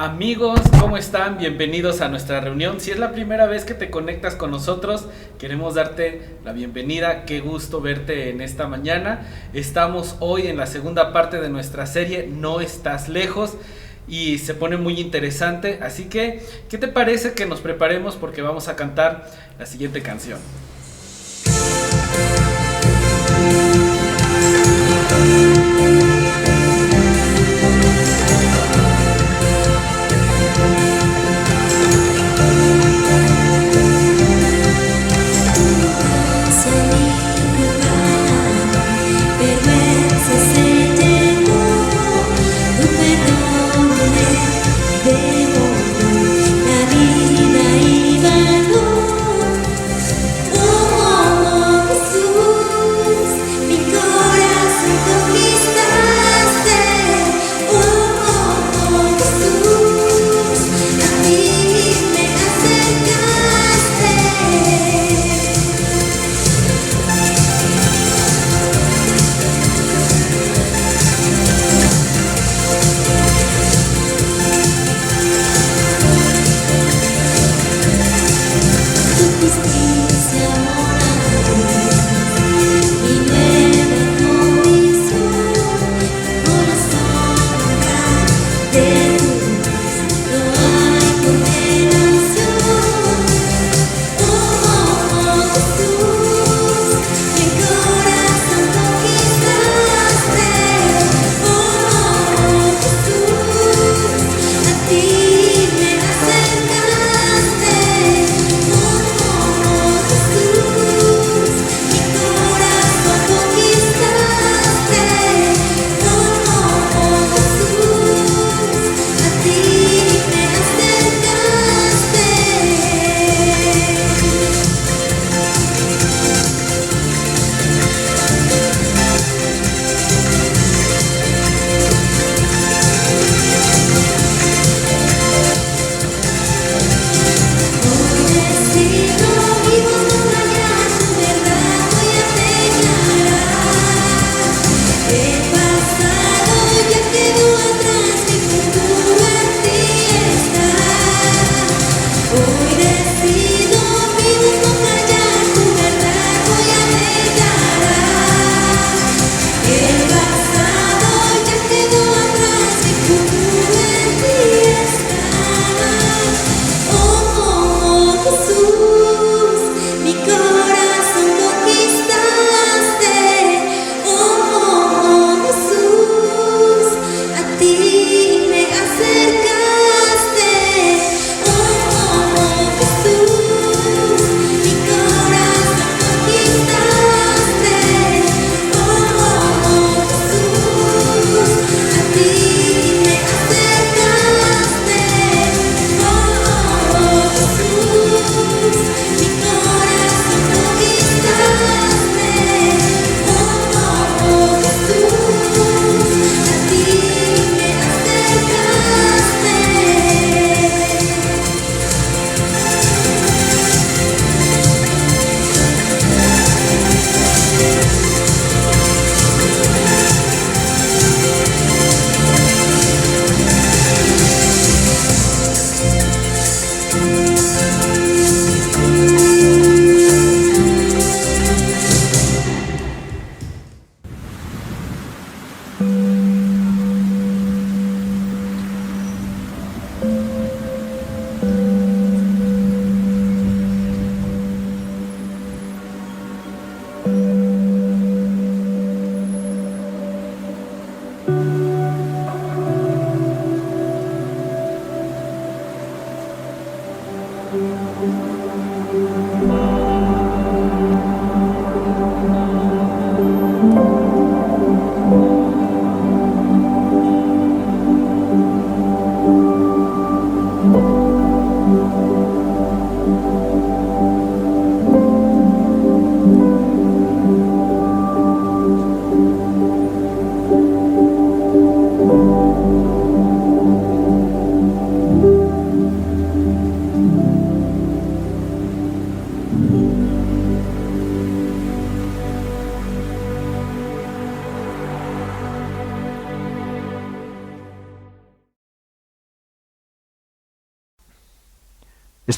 Amigos, ¿cómo están? Bienvenidos a nuestra reunión. Si es la primera vez que te conectas con nosotros, queremos darte la bienvenida. Qué gusto verte en esta mañana. Estamos hoy en la segunda parte de nuestra serie No estás lejos y se pone muy interesante. Así que, ¿qué te parece que nos preparemos? Porque vamos a cantar la siguiente canción.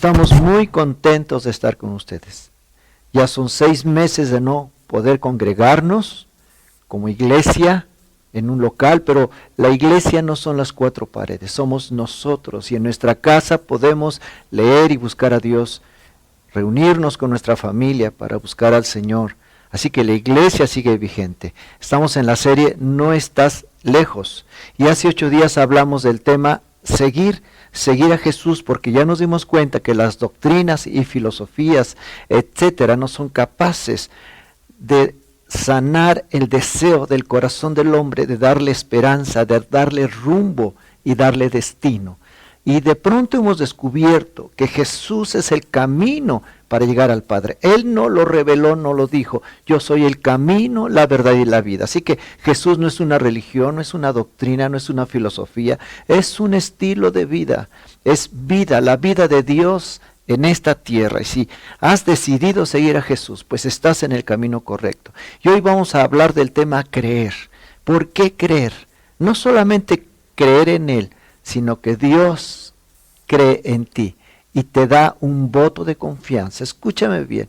Estamos muy contentos de estar con ustedes. Ya son 6 meses de no poder congregarnos como iglesia en un local, pero la iglesia no son las 4 paredes, somos nosotros, y en nuestra casa podemos leer y buscar a Dios, reunirnos con nuestra familia para buscar al Señor. Así que la iglesia sigue vigente. Estamos en la serie No estás lejos, y hace 8 días hablamos del tema seguir a Jesús, porque ya nos dimos cuenta que las doctrinas y filosofías, etcétera, no son capaces de sanar el deseo del corazón del hombre, de darle esperanza, de darle rumbo y darle destino. Y de pronto hemos descubierto que Jesús es el camino para llegar al Padre. Él no lo reveló, no lo dijo. Yo soy el camino, la verdad y la vida. Así que Jesús no es una religión, no es una doctrina, no es una filosofía. Es un estilo de vida. Es vida, la vida de Dios en esta tierra. Y si has decidido seguir a Jesús, pues estás en el camino correcto. Y hoy vamos a hablar del tema creer. ¿Por qué creer? No solamente creer en Él, sino que Dios cree en ti y te da un voto de confianza. Escúchame bien,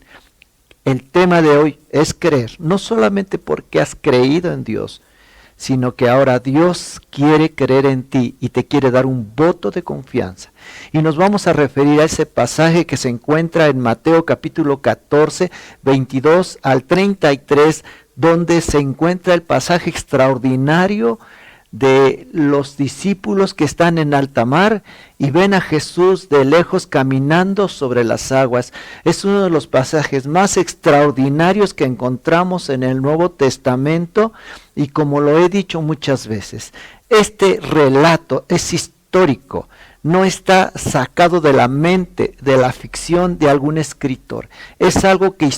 el tema de hoy es creer, no solamente porque has creído en Dios, sino que ahora Dios quiere creer en ti y te quiere dar un voto de confianza. Y nos vamos a referir a ese pasaje que se encuentra en Mateo capítulo 14, 22 al 33, donde se encuentra el pasaje extraordinario de los discípulos que están en alta mar y ven a Jesús de lejos caminando sobre las aguas. Es uno de los pasajes más extraordinarios que encontramos en el Nuevo Testamento, y como lo he dicho muchas veces, este relato es histórico, no está sacado de la mente, de la ficción de algún escritor. Es algo que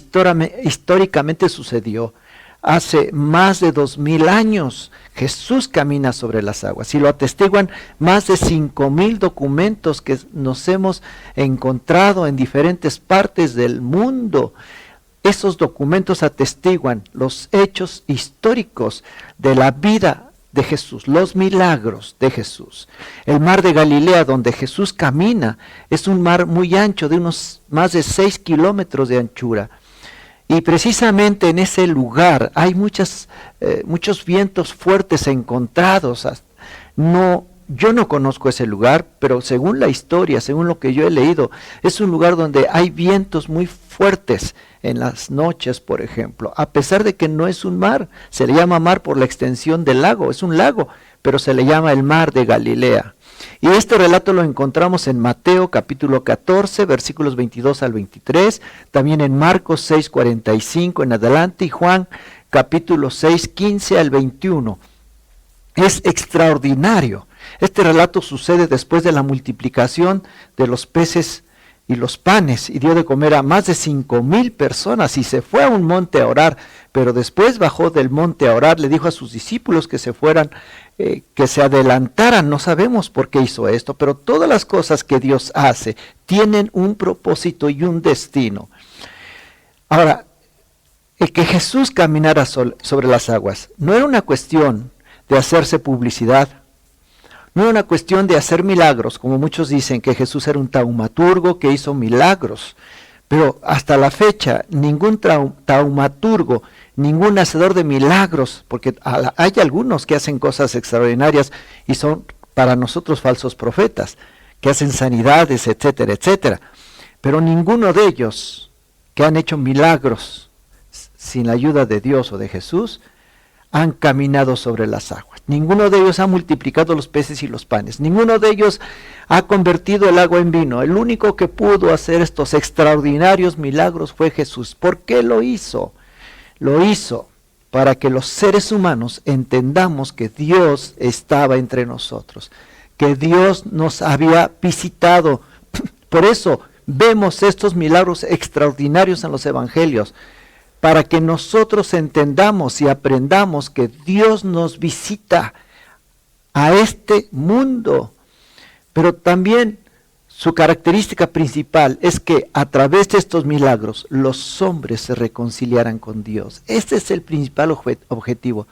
históricamente sucedió. Hace más de 2000 años Jesús camina sobre las aguas, y lo atestiguan más de 5000 documentos que nos hemos encontrado en diferentes partes del mundo. Esos documentos atestiguan los hechos históricos de la vida de Jesús, los milagros de Jesús. El mar de Galilea, donde Jesús camina, es un mar muy ancho, de unos más de 6 kilómetros de anchura. Y precisamente en ese lugar hay muchos vientos fuertes encontrados. Yo no conozco ese lugar, pero según la historia, según lo que yo he leído, es un lugar donde hay vientos muy fuertes en las noches, por ejemplo. A pesar de que no es un mar, se le llama mar por la extensión del lago, es un lago, pero se le llama el mar de Galilea. Y este relato lo encontramos en Mateo capítulo 14, versículos 22 al 23, también en Marcos 6, 45 en adelante, y Juan capítulo 6, 15 al 21. Es extraordinario. Este relato sucede después de la multiplicación de los peces y los panes, y dio de comer a más de 5000 personas, y se fue a un monte a orar, pero después bajó del monte a orar, le dijo a sus discípulos que se fueran, que se adelantaran. No sabemos por qué hizo esto, pero todas las cosas que Dios hace tienen un propósito y un destino. Ahora, el que Jesús caminara sobre las aguas no era una cuestión de hacerse publicidad, no era una cuestión de hacer milagros, como muchos dicen que Jesús era un taumaturgo que hizo milagros, pero hasta la fecha ningún taumaturgo, ningún hacedor de milagros, porque hay algunos que hacen cosas extraordinarias y son para nosotros falsos profetas, que hacen sanidades, etcétera, etcétera, pero ninguno de ellos que han hecho milagros sin la ayuda de Dios o de Jesús han caminado sobre las aguas. Ninguno de ellos ha multiplicado los peces y los panes. Ninguno de ellos ha convertido el agua en vino. El único que pudo hacer estos extraordinarios milagros fue Jesús. ¿Por qué lo hizo? Lo hizo para que los seres humanos entendamos que Dios estaba entre nosotros, que Dios nos había visitado. Por eso vemos estos milagros extraordinarios en los evangelios, para que nosotros entendamos y aprendamos que Dios nos visita a este mundo. Pero también su característica principal es que a través de estos milagros los hombres se reconciliaran con Dios. Este es el principal objetivo,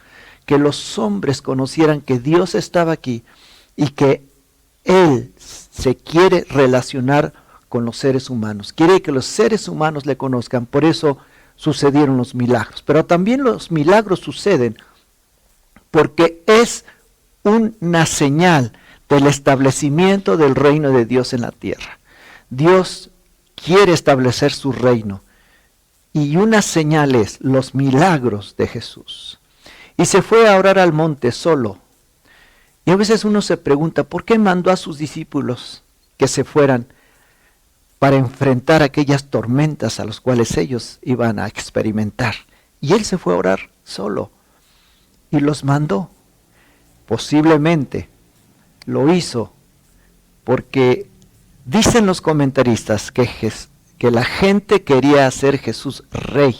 que los hombres conocieran que Dios estaba aquí y que Él se quiere relacionar con los seres humanos, quiere que los seres humanos le conozcan, por eso sucedieron los milagros. Pero también los milagros suceden porque es una señal del establecimiento del reino de Dios en la tierra. Dios quiere establecer su reino y una señal es los milagros de Jesús. Y se fue a orar al monte solo. Y a veces uno se pregunta, ¿por qué mandó a sus discípulos que se fueran para enfrentar aquellas tormentas a las cuales ellos iban a experimentar? Y él se fue a orar solo y los mandó. Posiblemente lo hizo porque dicen los comentaristas que la gente quería hacer Jesús rey,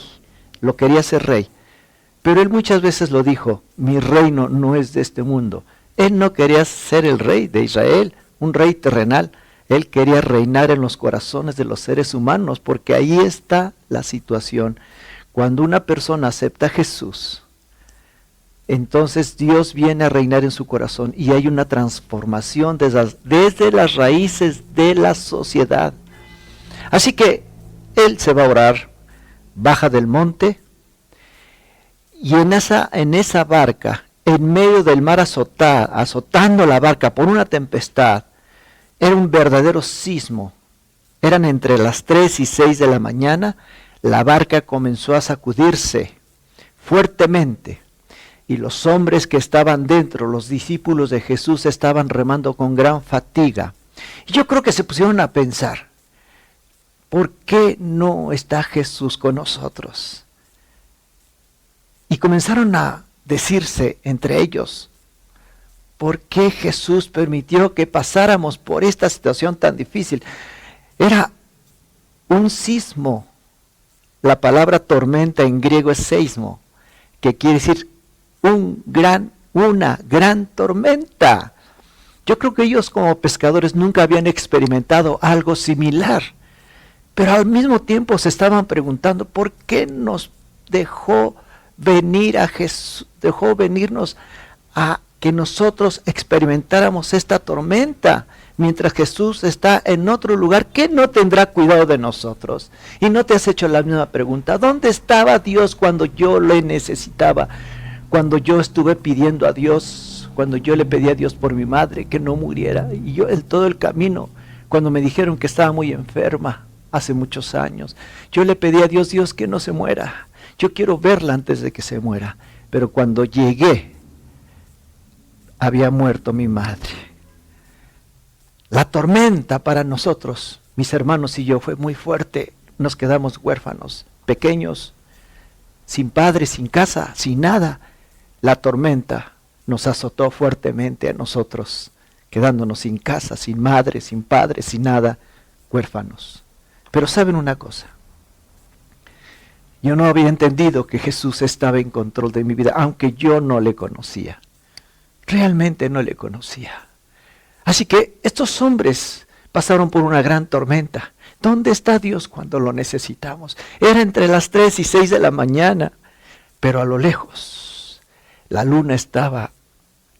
lo quería hacer rey. Pero él muchas veces lo dijo, mi reino no es de este mundo. Él no quería ser el rey de Israel, un rey terrenal. Él quería reinar en los corazones de los seres humanos, porque ahí está la situación. Cuando una persona acepta a Jesús, entonces Dios viene a reinar en su corazón y hay una transformación desde las raíces de la sociedad. Así que él se va a orar, baja del monte y en esa barca, en medio del mar azotando la barca por una tempestad, era un verdadero sismo. Eran entre las 3 y 6 de la mañana, la barca comenzó a sacudirse fuertemente. Y los hombres que estaban dentro, los discípulos de Jesús, estaban remando con gran fatiga. Y yo creo que se pusieron a pensar, ¿por qué no está Jesús con nosotros? Y comenzaron a decirse entre ellos, ¿por qué Jesús permitió que pasáramos por esta situación tan difícil? Era un sismo. La palabra tormenta en griego es seismo, que quiere decir una gran tormenta. Yo creo que ellos como pescadores nunca habían experimentado algo similar, pero al mismo tiempo se estaban preguntando por qué nos dejó venir a Jesús, dejó venirnos a que nosotros experimentáramos esta tormenta, mientras Jesús está en otro lugar. ¿Qué no tendrá cuidado de nosotros? Y no te has hecho la misma pregunta, ¿dónde estaba Dios cuando yo le necesitaba? Cuando yo estuve pidiendo a Dios, cuando yo le pedí a Dios por mi madre que no muriera, y yo en todo el camino, cuando me dijeron que estaba muy enferma hace muchos años, yo le pedí a Dios, Dios, que no se muera, yo quiero verla antes de que se muera. Pero cuando llegué, había muerto mi madre. La tormenta para nosotros, mis hermanos y yo, fue muy fuerte. Nos quedamos huérfanos, pequeños, sin padre, sin casa, sin nada. La tormenta nos azotó fuertemente a nosotros, quedándonos sin casa, sin madre, sin padre, sin nada, huérfanos. Pero ¿saben una cosa? Yo no había entendido que Jesús estaba en control de mi vida, aunque yo no le conocía. Realmente no le conocía. Así que estos hombres pasaron por una gran tormenta. ¿Dónde está Dios cuando lo necesitamos? Era entre las 3 y 6 de la mañana, pero a lo lejos la luna estaba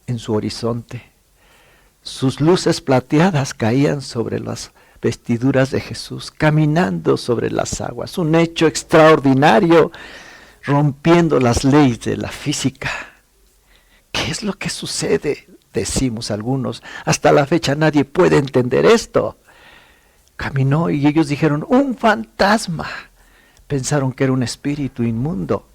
en su horizonte. Sus luces plateadas caían sobre las vestiduras de Jesús, caminando sobre las aguas. Un hecho extraordinario, rompiendo las leyes de la física. ¿Qué es lo que sucede? Decimos algunos. Hasta la fecha nadie puede entender esto. Caminó y ellos dijeron, un fantasma. Pensaron que era un espíritu inmundo.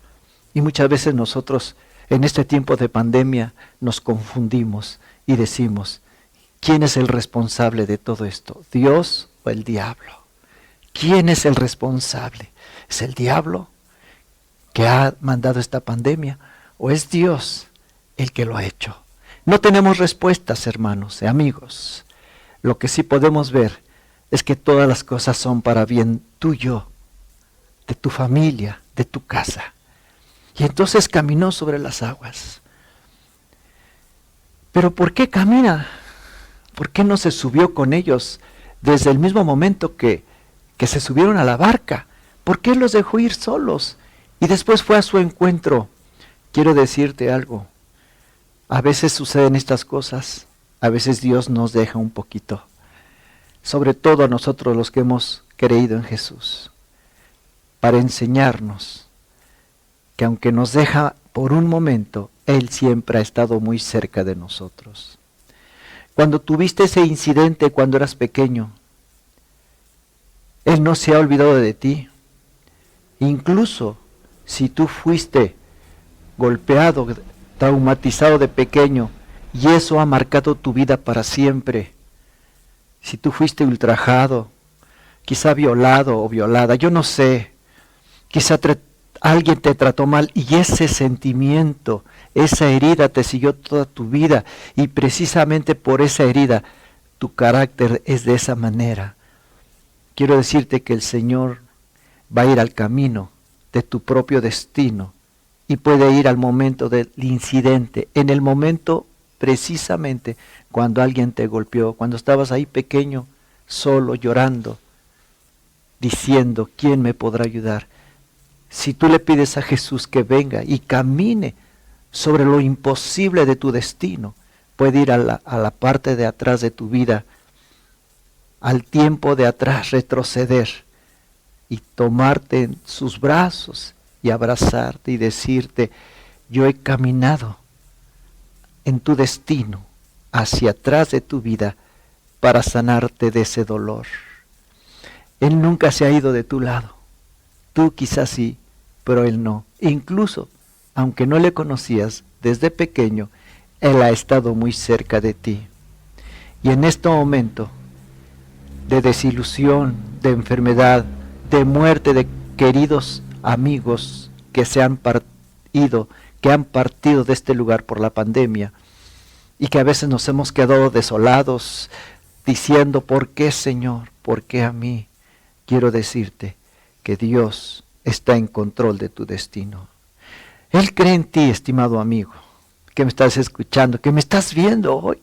Y muchas veces nosotros en este tiempo de pandemia nos confundimos y decimos, ¿quién es el responsable de todo esto? ¿Dios o el diablo? ¿Quién es el responsable? ¿Es el diablo que ha mandado esta pandemia o es Dios el que lo ha hecho? No tenemos respuestas, hermanos y amigos. Lo que sí podemos ver es que todas las cosas son para bien tuyo, de tu familia, de tu casa. Y entonces caminó sobre las aguas. Pero ¿por qué camina? ¿Por qué no se subió con ellos desde el mismo momento que se subieron a la barca? ¿Por qué los dejó ir solos? Y después fue a su encuentro. Quiero decirte algo. A veces suceden estas cosas. A veces Dios nos deja un poquito. sobre todo a nosotros los que hemos creído en Jesús, para enseñarnos que aunque nos deja por un momento, Él siempre ha estado muy cerca de nosotros. Cuando tuviste ese incidente cuando eras pequeño, Él no se ha olvidado de ti. Incluso si tú fuiste golpeado, traumatizado de pequeño, y eso ha marcado tu vida para siempre. Si tú fuiste ultrajado, quizá violado o violada, yo no sé, quizá alguien te trató mal y ese sentimiento, esa herida te siguió toda tu vida y precisamente por esa herida tu carácter es de esa manera. Quiero decirte que el Señor va a ir al camino de tu propio destino y puede ir al momento del incidente, en el momento precisamente cuando alguien te golpeó, cuando estabas ahí pequeño, solo, llorando, diciendo, ¿quién me podrá ayudar? Si tú le pides a Jesús que venga y camine sobre lo imposible de tu destino, puede ir a la parte de atrás de tu vida, al tiempo de atrás, retroceder y tomarte en sus brazos y abrazarte y decirte, yo he caminado en tu destino, hacia atrás de tu vida, para sanarte de ese dolor. Él nunca se ha ido de tu lado. Tú quizás sí, pero Él no. Incluso, aunque no le conocías desde pequeño, Él ha estado muy cerca de ti. Y en este momento de desilusión, de enfermedad, de muerte de queridos amigos que se han ido, que han partido de este lugar por la pandemia y que a veces nos hemos quedado desolados diciendo, ¿por qué, Señor? ¿Por qué a mí? Quiero decirte que Dios está en control de tu destino. Él cree en ti, estimado amigo, que me estás escuchando, que me estás viendo hoy,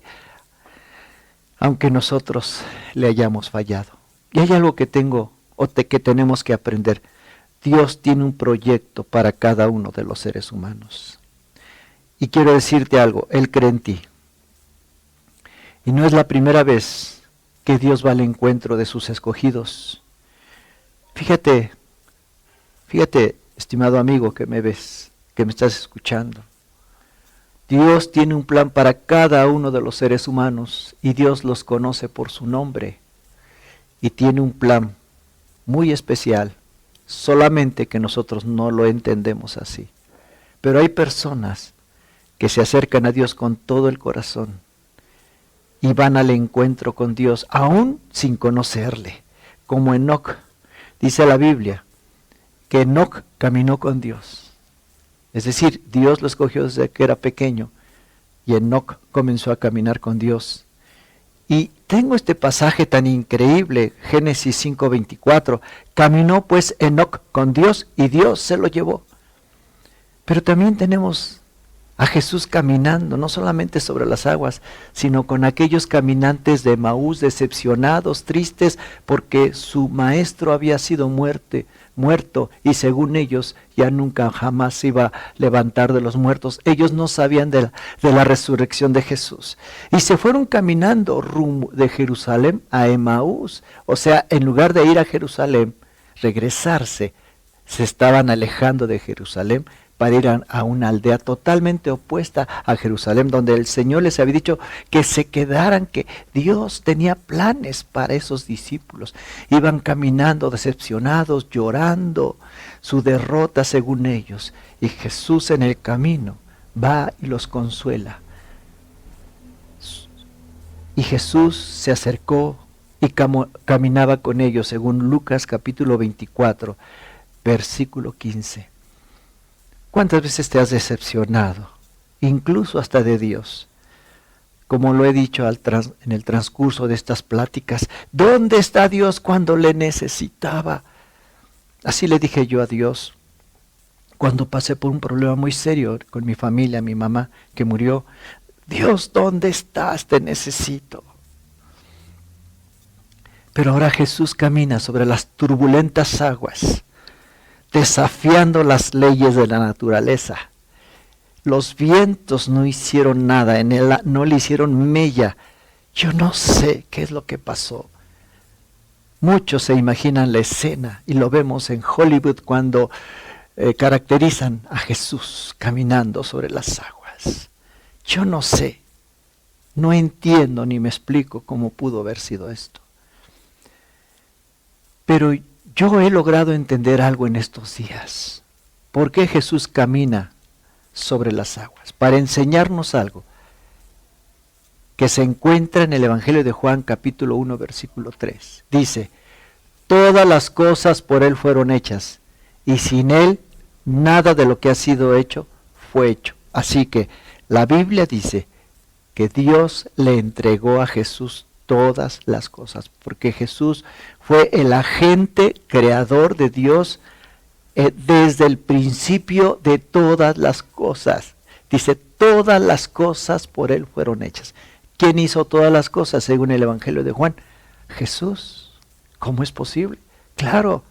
aunque nosotros le hayamos fallado. Y hay algo que que tenemos que aprender. Dios tiene un proyecto para cada uno de los seres humanos. Y quiero decirte algo, Él cree en ti. Y no es la primera vez que Dios va al encuentro de sus escogidos. Fíjate, estimado amigo que me ves, que me estás escuchando. Dios tiene un plan para cada uno de los seres humanos y Dios los conoce por su nombre. Y tiene un plan muy especial, solamente que nosotros no lo entendemos así. Pero hay personas que se acercan a Dios con todo el corazón y van al encuentro con Dios, aún sin conocerle, como Enoc. Dice la Biblia que Enoc caminó con Dios. Es decir, Dios lo escogió desde que era pequeño y Enoc comenzó a caminar con Dios. Y tengo este pasaje tan increíble, Génesis 5:24. Caminó pues Enoc con Dios y Dios se lo llevó. Pero también tenemos a Jesús caminando, no solamente sobre las aguas, sino con aquellos caminantes de Emaús decepcionados, tristes, porque su maestro había sido muerto, y según ellos ya nunca jamás se iba a levantar de los muertos. Ellos no sabían de la resurrección de Jesús. Y se fueron caminando rumbo de Jerusalén a Emaús. O sea, en lugar de ir a Jerusalén, regresarse, se estaban alejando de Jerusalén para ir a una aldea totalmente opuesta a Jerusalén, donde el Señor les había dicho que se quedaran, que Dios tenía planes para esos discípulos. Iban caminando decepcionados, llorando su derrota según ellos, y Jesús en el camino va y los consuela. Y Jesús se acercó y caminaba con ellos, según Lucas capítulo 24, versículo 15. ¿Cuántas veces te has decepcionado, incluso hasta de Dios? Como lo he dicho en el transcurso de estas pláticas, ¿dónde está Dios cuando le necesitaba? Así le dije yo a Dios cuando pasé por un problema muy serio con mi familia, mi mamá que murió. Dios, ¿dónde estás? Te necesito. Pero ahora Jesús camina sobre las turbulentas aguas, desafiando las leyes de la naturaleza. Los vientos no hicieron nada, no le hicieron mella. Yo no sé qué es lo que pasó, Muchos se imaginan la escena y lo vemos en Hollywood cuando caracterizan a Jesús caminando sobre las aguas. Yo no sé, no entiendo ni me explico cómo pudo haber sido esto. Pero yo he logrado entender algo en estos días. ¿Por qué Jesús camina sobre las aguas? Para enseñarnos algo que se encuentra en el Evangelio de Juan capítulo 1 versículo 3. Dice, todas las cosas por Él fueron hechas, y sin Él nada de lo que ha sido hecho fue hecho. Así que la Biblia dice que Dios le entregó a Jesús todas las cosas, porque Jesús fue el agente creador de Dios desde el principio de todas las cosas. Dice, todas las cosas por Él fueron hechas. ¿Quién hizo todas las cosas según el Evangelio de Juan? Jesús. ¿Cómo es posible? Claro,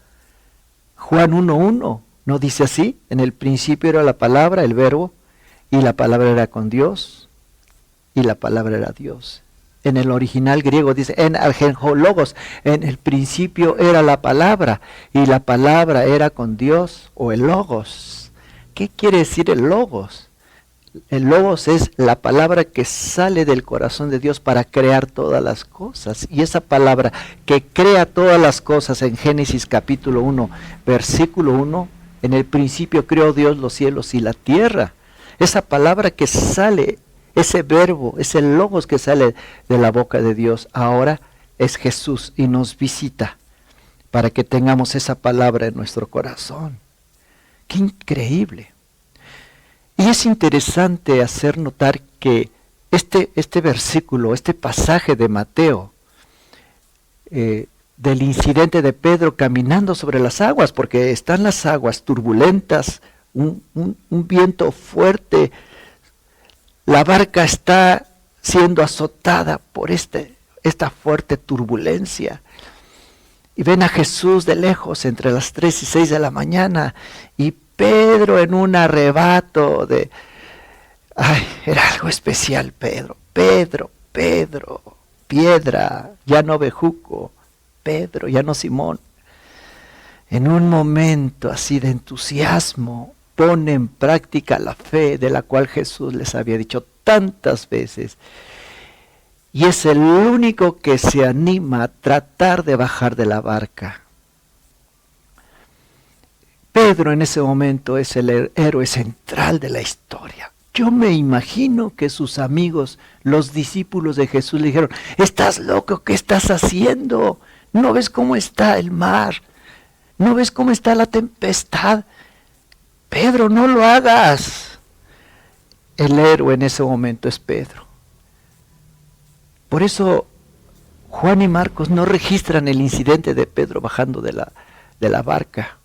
Juan 1:1 no dice así. En el principio era la palabra, el verbo, y la palabra era con Dios, y la palabra era Dios. En el original griego dice, en argenjologos, en el principio era la palabra, y la palabra era con Dios, o el logos. ¿Qué quiere decir el logos? El logos es la palabra que sale del corazón de Dios para crear todas las cosas. Y esa palabra que crea todas las cosas en Génesis capítulo 1, versículo 1, en el principio creó Dios los cielos y la tierra. Esa palabra que sale, ese verbo, ese logos que sale de la boca de Dios, ahora es Jesús y nos visita para que tengamos esa palabra en nuestro corazón. ¡Qué increíble! Y es interesante hacer notar que este versículo, este pasaje de Mateo, del incidente de Pedro caminando sobre las aguas, porque están las aguas turbulentas, un viento fuerte, la barca está siendo azotada por esta fuerte turbulencia. Y ven a Jesús de lejos entre las 3 y 6 de la mañana y Pedro en un arrebato era algo especial Pedro, piedra, ya no bejuco, Pedro, ya no Simón. En un momento así de entusiasmo, pone en práctica la fe de la cual Jesús les había dicho tantas veces. Y es el único que se anima a tratar de bajar de la barca. Pedro en ese momento es el héroe central de la historia. Yo me imagino que sus amigos, los discípulos de Jesús, le dijeron, ¿estás loco? ¿Qué estás haciendo? ¿No ves cómo está el mar? ¿No ves cómo está la tempestad? Pedro, no lo hagas. El héroe en ese momento es Pedro. Por eso Juan y Marcos no registran el incidente de Pedro bajando de la barca,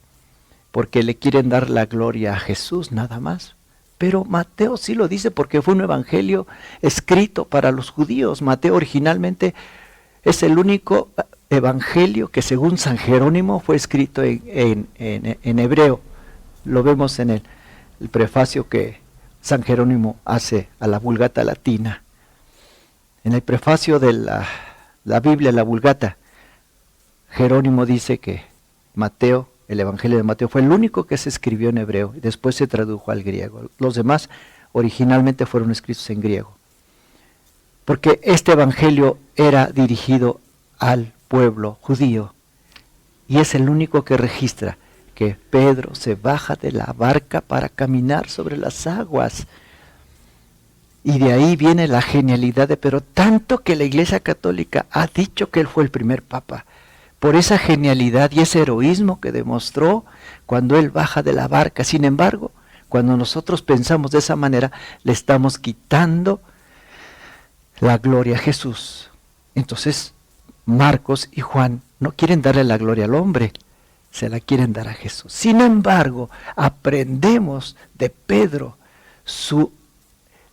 porque le quieren dar la gloria a Jesús nada más. Pero Mateo sí lo dice porque fue un evangelio escrito para los judíos. Mateo originalmente es el único evangelio que según San Jerónimo fue escrito en hebreo. Lo vemos en el prefacio que San Jerónimo hace a la Vulgata Latina. En el prefacio de la Biblia, la Vulgata, Jerónimo dice que Mateo, el Evangelio de Mateo, fue el único que se escribió en hebreo y después se tradujo al griego. Los demás originalmente fueron escritos en griego. Porque este Evangelio era dirigido al pueblo judío y es el único que registra que Pedro se baja de la barca para caminar sobre las aguas. Y de ahí viene la genialidad de Pedro, tanto que la Iglesia Católica ha dicho que él fue el primer papa, por esa genialidad y ese heroísmo que demostró cuando él baja de la barca. Sin embargo, cuando nosotros pensamos de esa manera, le estamos quitando la gloria a Jesús. Entonces, Marcos y Juan no quieren darle la gloria al hombre, se la quieren dar a Jesús. Sin embargo, aprendemos de Pedro su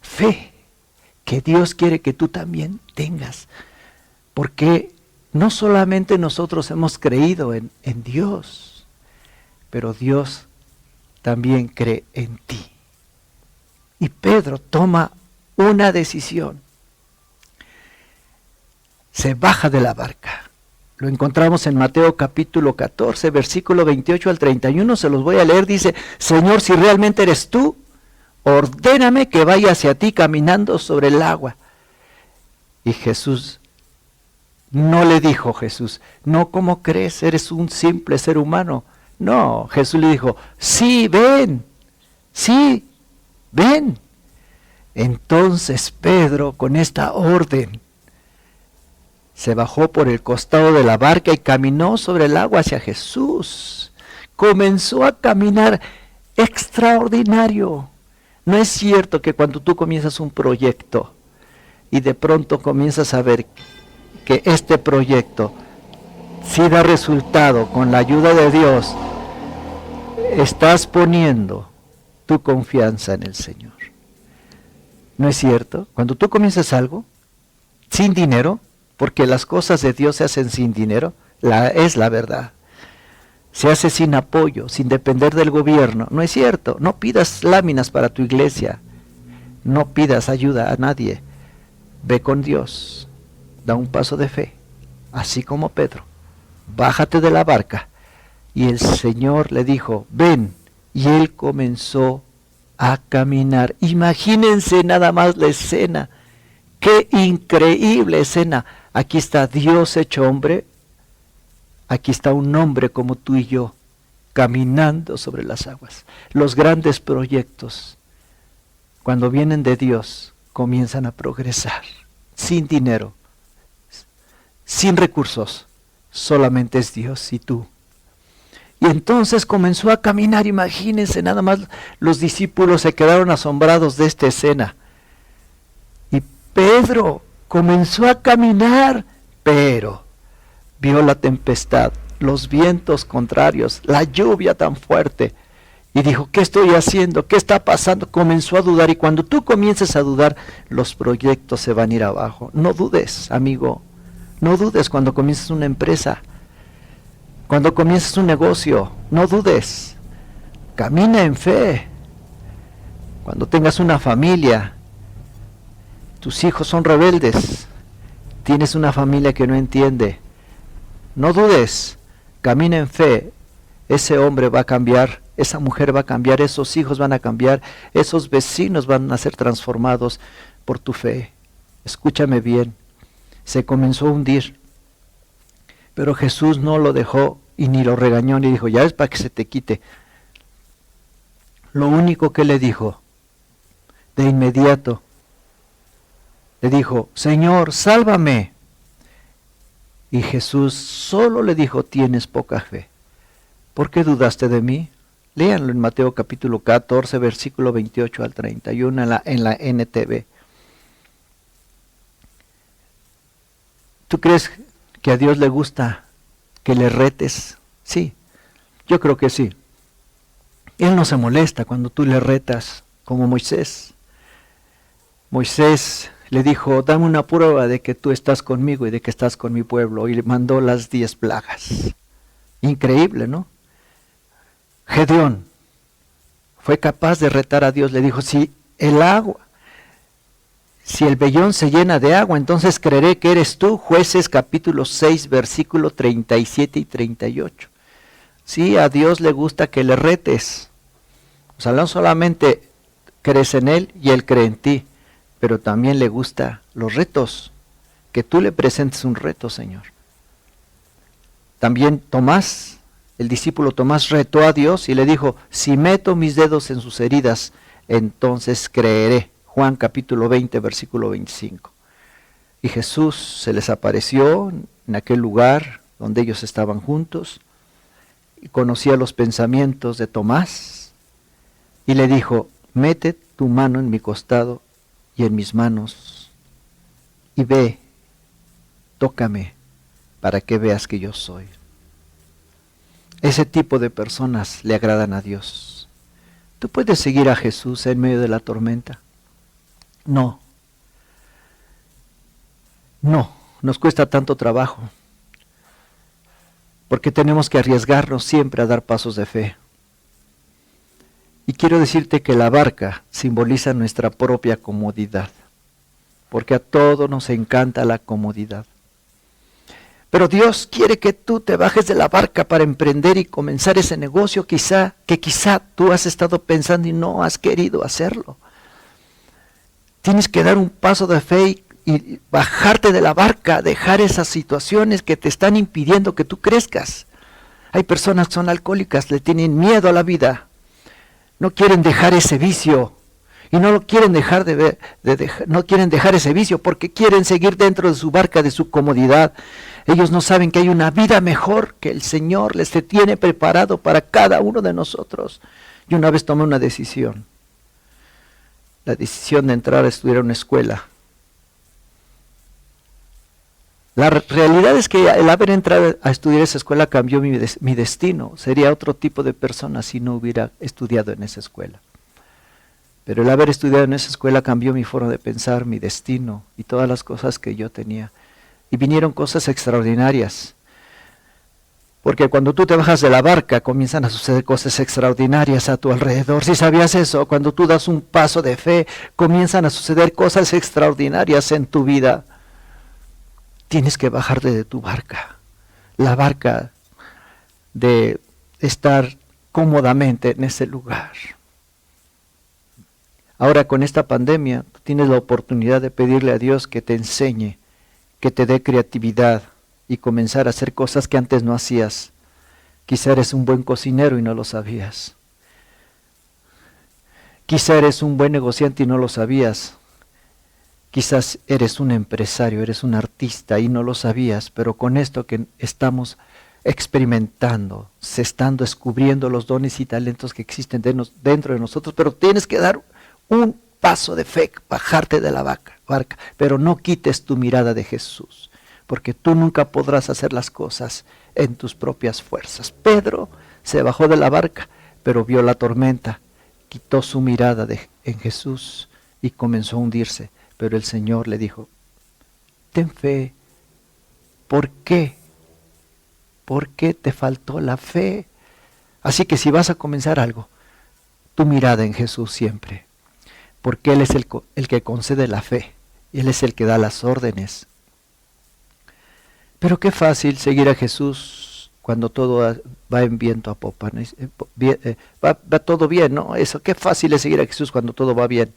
fe que Dios quiere que tú también tengas, porque no solamente nosotros hemos creído en Dios, pero Dios también cree en ti. Y Pedro toma una decisión, se baja de la barca, Lo encontramos en Mateo capítulo 14, versículo 28 al 31, se los voy a leer. Dice: Señor, si realmente eres tú, ordéname que vaya hacia ti caminando sobre el agua. Y Jesús, no le dijo Jesús: no, ¿cómo crees? Eres un simple ser humano. No, Jesús le dijo: sí, ven. Entonces Pedro, con esta orden, se bajó por el costado de la barca y caminó sobre el agua hacia Jesús. Comenzó a caminar extraordinario. No es cierto que cuando tú comienzas un proyecto y de pronto comienzas a ver que este proyecto sí da resultado con la ayuda de Dios, estás poniendo tu confianza en el Señor. ¿No es cierto? Cuando tú comienzas algo sin dinero, porque las cosas de Dios se hacen sin dinero, es la verdad. Se hace sin apoyo, sin depender del gobierno. No es cierto. No pidas láminas para tu iglesia. No pidas ayuda a nadie. Ve con Dios. Da un paso de fe. Así como Pedro. Bájate de la barca. Y el Señor le dijo: ven. Y él comenzó a caminar. Imagínense nada más la escena. ¡Qué increíble escena! Aquí está Dios hecho hombre. Aquí está un hombre como tú y yo, caminando sobre las aguas. Los grandes proyectos, cuando vienen de Dios, comienzan a progresar. Sin dinero, sin recursos, solamente es Dios y tú. Y entonces comenzó a caminar. Imagínense, nada más los discípulos se quedaron asombrados de esta escena. Y Pedro comenzó a caminar, pero vio la tempestad, los vientos contrarios, la lluvia tan fuerte, y dijo: ¿qué estoy haciendo? ¿Qué está pasando? Comenzó a dudar, y cuando tú comiences a dudar, los proyectos se van a ir abajo. No dudes, amigo, no dudes cuando comiences una empresa, cuando comiences un negocio, no dudes, camina en fe. Cuando tengas una familia, tus hijos son rebeldes, tienes una familia que no entiende, no dudes, camina en fe. Ese hombre va a cambiar, esa mujer va a cambiar, esos hijos van a cambiar, esos vecinos van a ser transformados por tu fe. Escúchame bien, se comenzó a hundir, pero Jesús no lo dejó y ni lo regañó, ni dijo: ya es para que se te quite. Lo único que le dijo, de inmediato, le dijo: Señor, sálvame. Y Jesús solo le dijo: tienes poca fe. ¿Por qué dudaste de mí? Léanlo en Mateo capítulo 14, versículo 28 al 31 en la NTV. ¿Tú crees que a Dios le gusta que le retes? Sí, yo creo que sí. Él no se molesta cuando tú le retas, como Moisés. Moisés le dijo: dame una prueba de que tú estás conmigo y de que estás con mi pueblo. Y le mandó las 10 plagas. Increíble, ¿no? Gedeón fue capaz de retar a Dios. Le dijo: si el vellón se llena de agua, entonces creeré que eres tú. Jueces capítulo 6, versículo 37 y 38. Sí, a Dios le gusta que le retes. O sea, no solamente crees en Él y Él cree en ti, pero también le gusta los retos, que tú le presentes un reto, Señor. También Tomás, el discípulo Tomás, retó a Dios y le dijo: si meto mis dedos en sus heridas, entonces creeré. Juan capítulo 20, versículo 25. Y Jesús se les apareció en aquel lugar donde ellos estaban juntos, y conocía los pensamientos de Tomás, y le dijo: mete tu mano en mi costado y en mis manos, y ve, tócame, para que veas que yo soy. Ese tipo de personas le agradan a Dios. ¿Tú puedes seguir a Jesús en medio de la tormenta? No, nos cuesta tanto trabajo, porque tenemos que arriesgarnos siempre a dar pasos de fe. Y quiero decirte que la barca simboliza nuestra propia comodidad, porque a todos nos encanta la comodidad. Pero Dios quiere que tú te bajes de la barca para emprender y comenzar ese negocio que quizá tú has estado pensando y no has querido hacerlo. Tienes que dar un paso de fe y bajarte de la barca, dejar esas situaciones que te están impidiendo que tú crezcas. Hay personas que son alcohólicas, le tienen miedo a la vida, no quieren dejar ese vicio. Y no lo quieren no quieren dejar ese vicio porque quieren seguir dentro de su barca, de su comodidad. Ellos no saben que hay una vida mejor que el Señor les tiene preparado para cada uno de nosotros. Yo una vez tomé una decisión. La decisión de entrar a estudiar a una escuela. La realidad es que el haber entrado a estudiar esa escuela cambió mi destino. Sería otro tipo de persona si no hubiera estudiado en esa escuela. Pero el haber estudiado en esa escuela cambió mi forma de pensar, mi destino y todas las cosas que yo tenía. Y vinieron cosas extraordinarias. Porque cuando tú te bajas de la barca comienzan a suceder cosas extraordinarias a tu alrededor. Si sabías eso, cuando tú das un paso de fe, comienzan a suceder cosas extraordinarias en tu vida. Tienes que bajarte de tu barca. La barca de estar cómodamente en ese lugar. Ahora con esta pandemia tienes la oportunidad de pedirle a Dios que te enseñe, que te dé creatividad y comenzar a hacer cosas que antes no hacías. Quizá eres un buen cocinero y no lo sabías. Quizá eres un buen negociante y no lo sabías. Quizás eres un empresario, eres un artista y no lo sabías, pero con esto que estamos experimentando, se están descubriendo los dones y talentos que existen dentro de nosotros, pero tienes que dar un paso de fe, bajarte de la barca, pero no quites tu mirada de Jesús, porque tú nunca podrás hacer las cosas en tus propias fuerzas. Pedro se bajó de la barca, pero vio la tormenta, quitó su mirada en Jesús y comenzó a hundirse, pero el Señor le dijo, ten fe. ¿Por qué? ¿Por qué te faltó la fe? Así que si vas a comenzar algo, tu mirada en Jesús siempre. Porque Él es el que concede la fe, Él es el que da las órdenes. Pero qué fácil seguir a Jesús cuando todo va en viento a popa, ¿no? Va todo bien, ¿no? Eso, qué fácil es seguir a Jesús cuando todo va bien.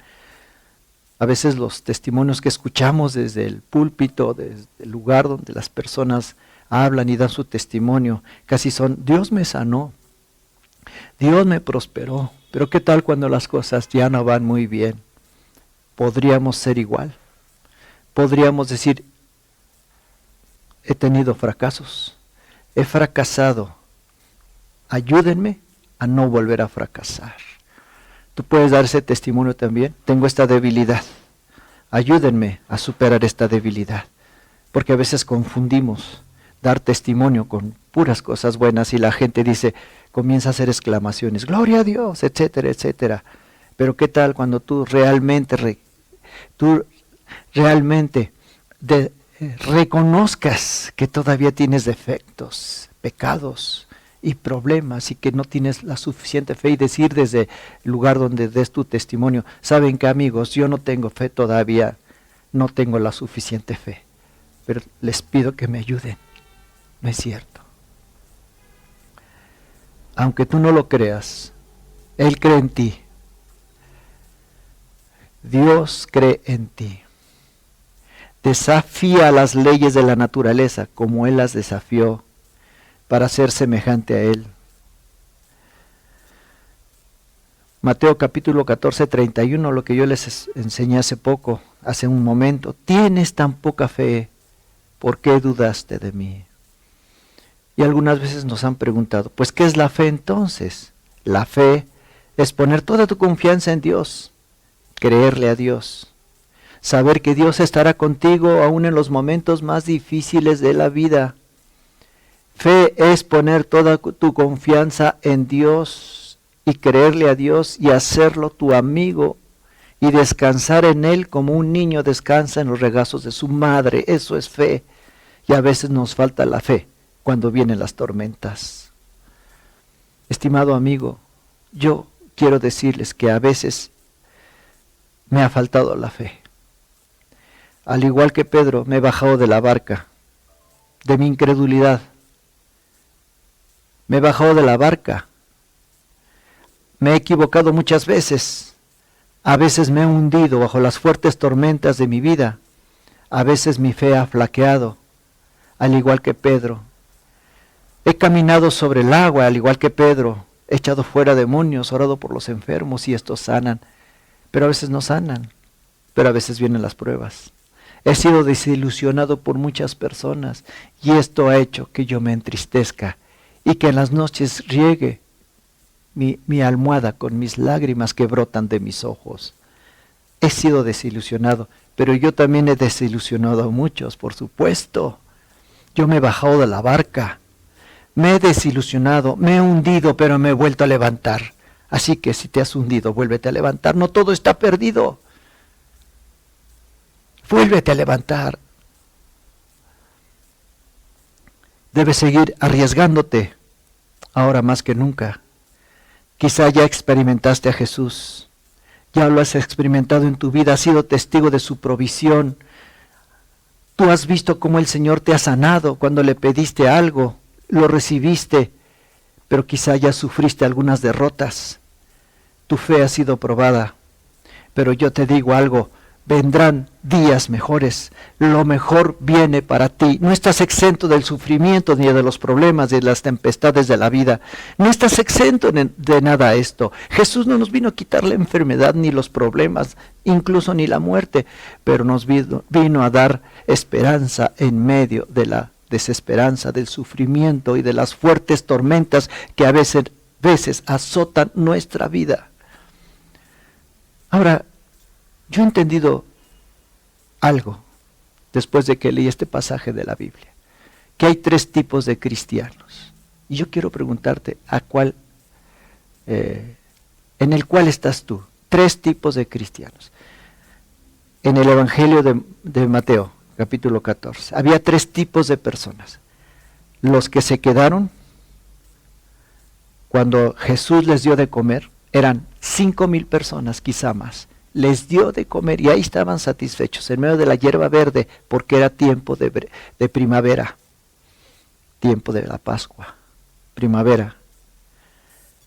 A veces los testimonios que escuchamos desde el púlpito, desde el lugar donde las personas hablan y dan su testimonio, casi son, Dios me sanó, Dios me prosperó. Pero ¿qué tal cuando las cosas ya no van muy bien? ¿Podríamos ser igual? ¿Podríamos decir, he tenido fracasos, he fracasado, ayúdenme a no volver a fracasar? Tú puedes dar ese testimonio también, tengo esta debilidad, ayúdenme a superar esta debilidad. Porque a veces confundimos dar testimonio con puras cosas buenas y la gente dice, comienza a hacer exclamaciones, gloria a Dios, etcétera, etcétera. Pero ¿qué tal cuando tú realmente reconozcas que todavía tienes defectos, pecados y problemas y que no tienes la suficiente fe y decir desde el lugar donde des tu testimonio, saben que amigos, yo no tengo fe todavía, no tengo la suficiente fe, pero les pido que me ayuden. No es cierto. Aunque tú no lo creas, Él cree en ti. Dios cree en ti. Desafía las leyes de la naturaleza como Él las desafió para ser semejante a Él. Mateo capítulo 14, 31, lo que yo les enseñé hace un momento. Tienes tan poca fe, ¿por qué dudaste de mí? Y algunas veces nos han preguntado, pues ¿qué es la fe entonces? La fe es poner toda tu confianza en Dios, creerle a Dios, saber que Dios estará contigo aún en los momentos más difíciles de la vida. Fe es poner toda tu confianza en Dios y creerle a Dios y hacerlo tu amigo y descansar en Él como un niño descansa en los regazos de su madre. Eso es fe. Y a veces nos falta la fe cuando vienen las tormentas. Estimado amigo, yo quiero decirles que a veces me ha faltado la fe. Al igual que Pedro, me he bajado de la barca de mi incredulidad. Me he bajado de la barca. Me he equivocado muchas veces. A veces me he hundido bajo las fuertes tormentas de mi vida. A veces mi fe ha flaqueado, al igual que Pedro. He caminado sobre el agua, al igual que Pedro. He echado fuera demonios, orado por los enfermos y estos sanan. Pero a veces no sanan, pero a veces vienen las pruebas. He sido desilusionado por muchas personas y esto ha hecho que yo me entristezca y que en las noches riegue mi almohada con mis lágrimas que brotan de mis ojos. He sido desilusionado, pero yo también he desilusionado a muchos, por supuesto. Yo me he bajado de la barca, me he desilusionado, me he hundido, pero me he vuelto a levantar. Así que si te has hundido, vuélvete a levantar. No todo está perdido. Vuélvete a levantar. Debes seguir arriesgándote, ahora más que nunca. Quizá ya experimentaste a Jesús, ya lo has experimentado en tu vida, has sido testigo de su provisión. Tú has visto cómo el Señor te ha sanado cuando le pediste algo, lo recibiste, pero quizá ya sufriste algunas derrotas. Tu fe ha sido probada, pero yo te digo algo, vendrán días mejores, lo mejor viene para ti. No estás exento del sufrimiento ni de los problemas, de las tempestades de la vida. No estás exento de nada esto. Jesús no nos vino a quitar la enfermedad ni los problemas, incluso ni la muerte, pero nos vino a dar esperanza en medio de la desesperanza, del sufrimiento y de las fuertes tormentas que a veces azotan nuestra vida. Ahora, yo he entendido algo después de que leí este pasaje de la Biblia, que hay 3 tipos de cristianos. Y yo quiero preguntarte en el cual estás tú. 3 tipos de cristianos. En el Evangelio de Mateo, capítulo 14, había 3 tipos de personas. Los que se quedaron cuando Jesús les dio de comer, eran 5,000 personas, quizá más. Les dio de comer y ahí estaban satisfechos, en medio de la hierba verde, porque era tiempo de primavera, tiempo de la Pascua, primavera,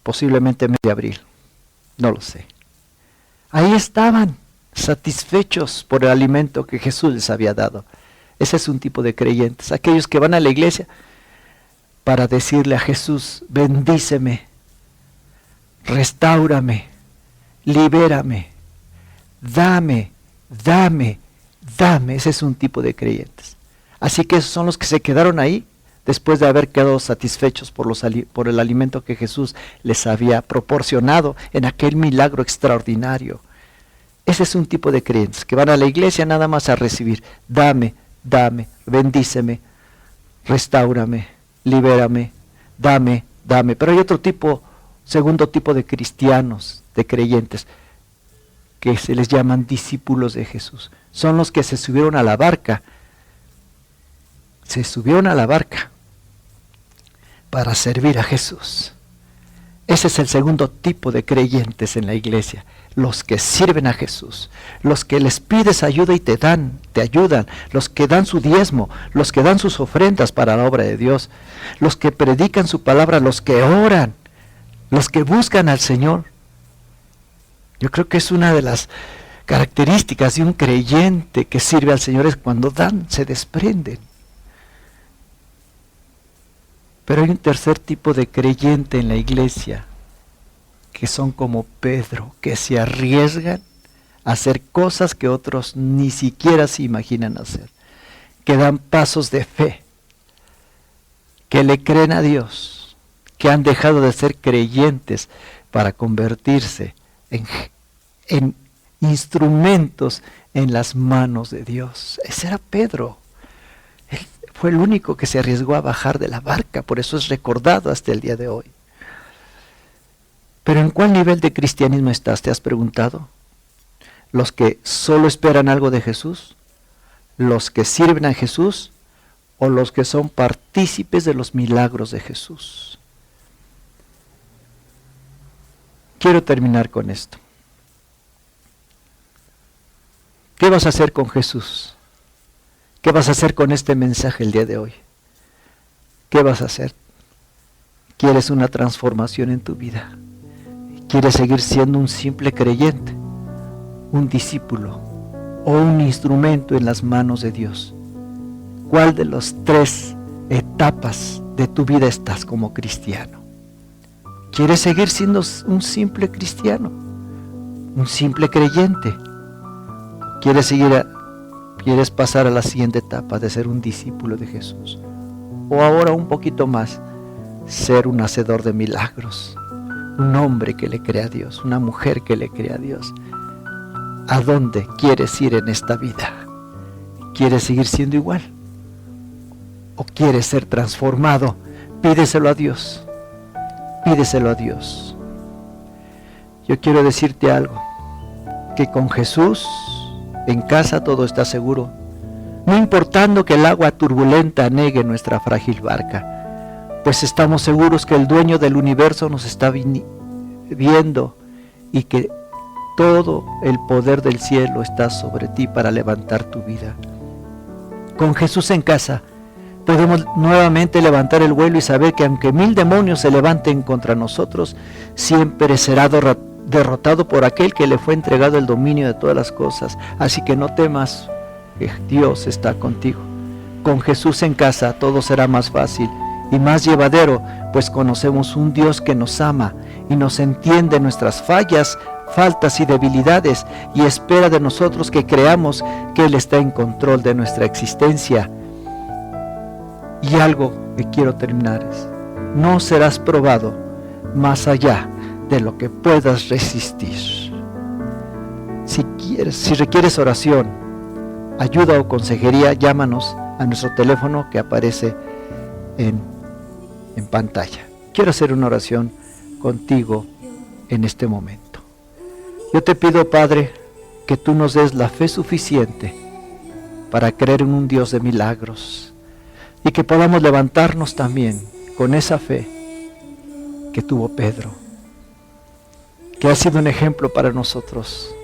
posiblemente mes de abril, no lo sé. Ahí estaban, satisfechos por el alimento que Jesús les había dado. Ese es un tipo de creyentes, aquellos que van a la iglesia para decirle a Jesús, bendíceme, restáurame, libérame, dame. Ese es un tipo de creyentes. Así que esos son los que se quedaron ahí después de haber quedado satisfechos por el alimento que Jesús les había proporcionado en aquel milagro extraordinario. Ese es un tipo de creyentes que van a la iglesia nada más a recibir. Dame, bendíceme, restáurame, libérame, dame. Pero hay otro tipo, segundo tipo de cristianos, de creyentes, que se les llaman discípulos de Jesús. Son los que se subieron a la barca. Se subieron a la barca para servir a Jesús. Ese es el segundo tipo de creyentes en la iglesia. Los que sirven a Jesús. Los que les pides ayuda y te ayudan. Los que dan su diezmo. Los que dan sus ofrendas para la obra de Dios. Los que predican su palabra. Los que oran. Los que buscan al Señor. Yo creo que es una de las características de un creyente que sirve al Señor, es cuando dan, se desprenden. Pero hay un tercer tipo de creyente en la iglesia, que son como Pedro, que se arriesgan a hacer cosas que otros ni siquiera se imaginan hacer, que dan pasos de fe, que le creen a Dios, que han dejado de ser creyentes para convertirse en instrumentos en las manos de Dios. Ese era Pedro. Él fue el único que se arriesgó a bajar de la barca, por eso es recordado hasta el día de hoy. Pero ¿en cuál nivel de cristianismo estás? ¿Te has preguntado? ¿Los que solo esperan algo de Jesús? ¿Los que sirven a Jesús? ¿O los que son partícipes de los milagros de Jesús? Quiero terminar con esto. ¿Qué vas a hacer con Jesús? ¿Qué vas a hacer con este mensaje el día de hoy? ¿qué vas a hacer? ¿Quieres una transformación en tu vida? ¿Quieres seguir siendo un simple creyente, un discípulo o un instrumento en las manos de Dios? ¿Cuál de las 3 etapas de tu vida estás como cristiano? ¿Quieres seguir siendo un simple cristiano, un simple creyente? ¿Quieres pasar a la siguiente etapa de ser un discípulo de Jesús? O ahora un poquito más, ser un hacedor de milagros, un hombre que le cree a Dios, una mujer que le cree a Dios. ¿A dónde quieres ir en esta vida? ¿Quieres seguir siendo igual? ¿O quieres ser transformado? Pídeselo a Dios. Pídeselo a Dios. Yo quiero decirte algo, que con Jesús en casa todo está seguro, no importando que el agua turbulenta anegue nuestra frágil barca, pues estamos seguros que el dueño del universo nos está viendo y que todo el poder del cielo está sobre ti para levantar tu vida. Con Jesús en casa podemos nuevamente levantar el vuelo y saber que aunque 1000 demonios se levanten contra nosotros, siempre será derrotado por aquel que le fue entregado el dominio de todas las cosas. Así que no temas, que Dios está contigo. Con Jesús en casa todo será más fácil y más llevadero, pues conocemos un Dios que nos ama y nos entiende nuestras fallas, faltas y debilidades, y espera de nosotros que creamos que Él está en control de nuestra existencia. Y algo que quiero terminar es: no serás probado más allá de lo que puedas resistir. Si requieres oración, ayuda o consejería, llámanos a nuestro teléfono que aparece en pantalla. Quiero hacer una oración contigo en este momento. Yo te pido, Padre, que tú nos des la fe suficiente para creer en un Dios de milagros y que podamos levantarnos también con esa fe que tuvo Pedro, que ha sido un ejemplo para nosotros.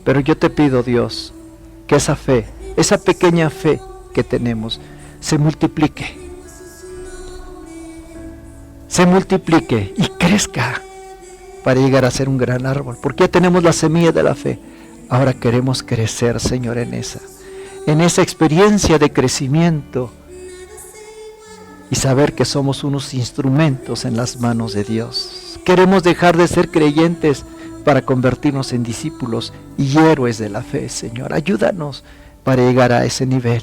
Pero yo te pido, Dios, que esa fe, esa pequeña fe que tenemos, se multiplique y crezca para llegar a ser un gran árbol, porque ya tenemos la semilla de la fe. Ahora queremos crecer, Señor, en esa experiencia de crecimiento y saber que somos unos instrumentos en las manos de Dios. Queremos dejar de ser creyentes para convertirnos en discípulos y héroes de la fe, Señor. Ayúdanos para llegar a ese nivel.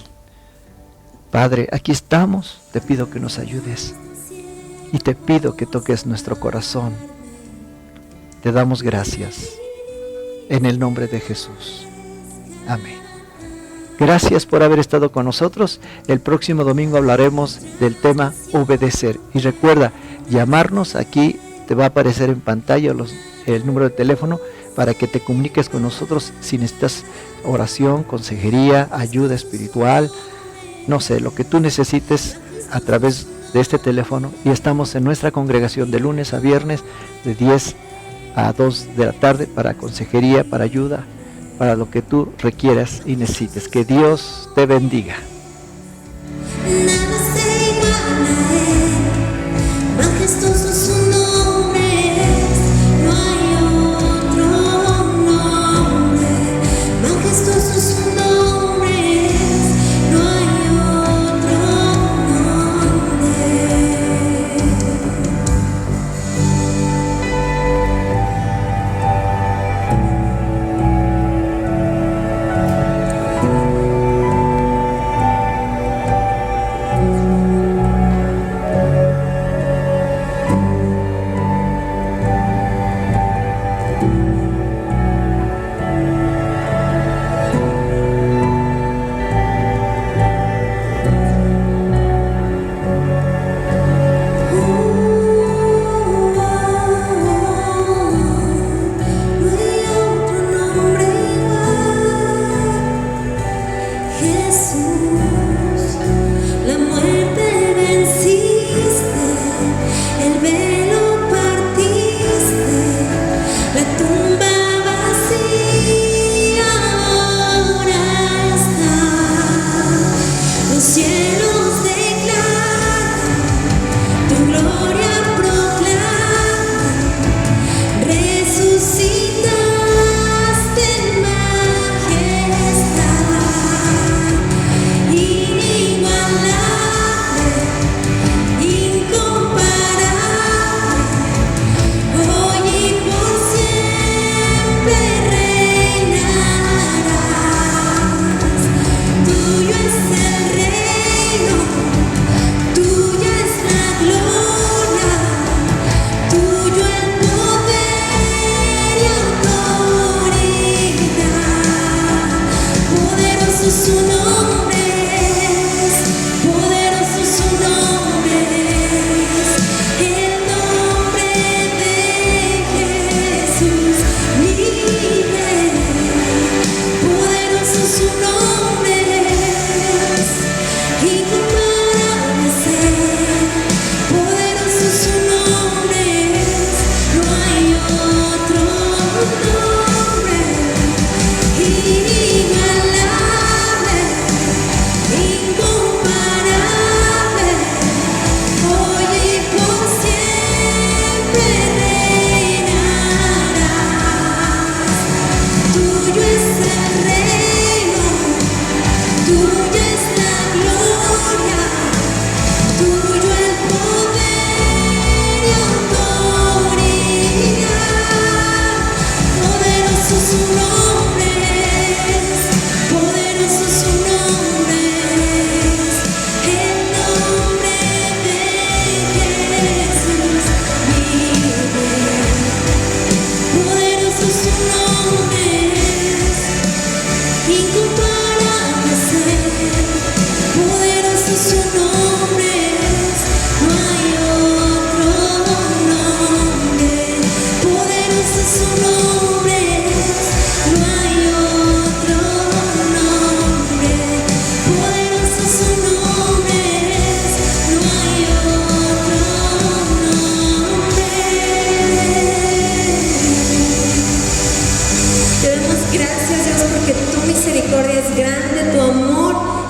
Padre, aquí estamos, te pido que nos ayudes y te pido que toques nuestro corazón. Te damos gracias en el nombre de Jesús. Amén. Gracias por haber estado con nosotros. El próximo domingo hablaremos del tema obedecer. Y recuerda, llamarnos. Aquí te va a aparecer en pantalla el número de teléfono para que te comuniques con nosotros si necesitas oración, consejería, ayuda espiritual, no sé, lo que tú necesites a través de este teléfono. Y estamos en nuestra congregación de lunes a viernes de 10 a 2 de la tarde para consejería, para ayuda, para lo que tú requieras y necesites. Que Dios te bendiga.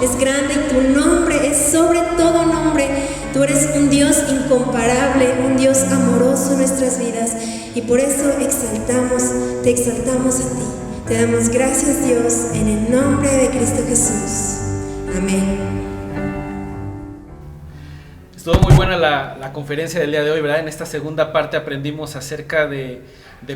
Es grande y tu nombre es sobre todo nombre. Tú eres un Dios incomparable, un Dios amoroso en nuestras vidas. Y por eso te exaltamos a ti. Te damos gracias, Dios, en el nombre de Cristo Jesús. Amén. Estuvo muy buena la conferencia del día de hoy, ¿verdad? En esta segunda parte aprendimos acerca de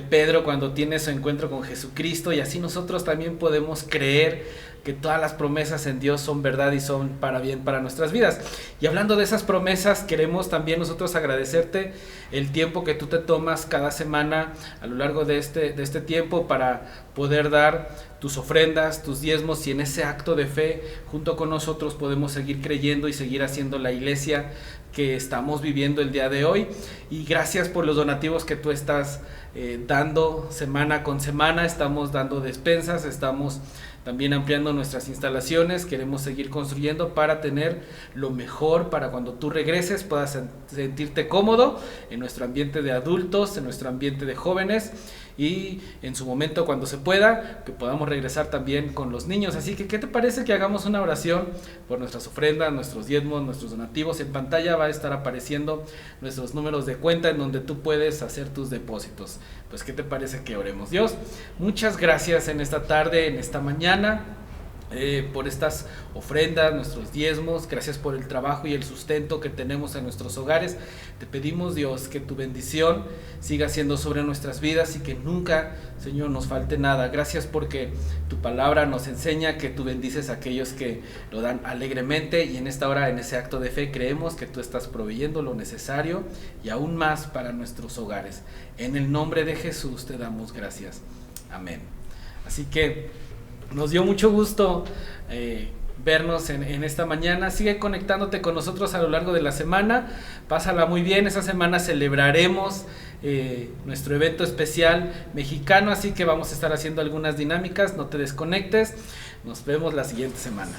Pedro cuando tiene su encuentro con Jesucristo, y así nosotros también podemos creer que todas las promesas en Dios son verdad y son para bien para nuestras vidas. Y hablando de esas promesas, queremos también nosotros agradecerte el tiempo que tú te tomas cada semana a lo largo de este tiempo para poder dar tus ofrendas, tus diezmos, y en ese acto de fe junto con nosotros podemos seguir creyendo y seguir haciendo la iglesia que estamos viviendo el día de hoy. Y gracias por los donativos que tú estás dando semana con semana. Estamos dando despensas, estamos también ampliando nuestras instalaciones, queremos seguir construyendo para tener lo mejor para cuando tú regreses puedas sentirte cómodo en nuestro ambiente de adultos, en nuestro ambiente de jóvenes, y en su momento cuando se pueda que podamos regresar también con los niños. Así que ¿qué te parece que hagamos una oración por nuestras ofrendas, nuestros diezmos, nuestros donativos? En pantalla va a estar apareciendo nuestros números de cuenta en donde tú puedes hacer tus depósitos. Pues ¿qué te parece que oremos? Dios, muchas gracias en esta tarde, en esta mañana, por estas ofrendas, nuestros diezmos. Gracias por el trabajo y el sustento que tenemos en nuestros hogares. Te pedimos, Dios, que tu bendición siga siendo sobre nuestras vidas y que nunca, Señor, nos falte nada. Gracias porque tu palabra nos enseña que tú bendices a aquellos que lo dan alegremente, y en esta hora, en ese acto de fe, creemos que tú estás proveyendo lo necesario y aún más para nuestros hogares. En el nombre de Jesús te damos gracias. Amén. Así que nos dio mucho gusto vernos en esta mañana. Sigue conectándote con nosotros a lo largo de la semana. Pásala muy bien. Esta semana celebraremos nuestro evento especial mexicano, así que vamos a estar haciendo algunas dinámicas. No te desconectes. Nos vemos la siguiente semana.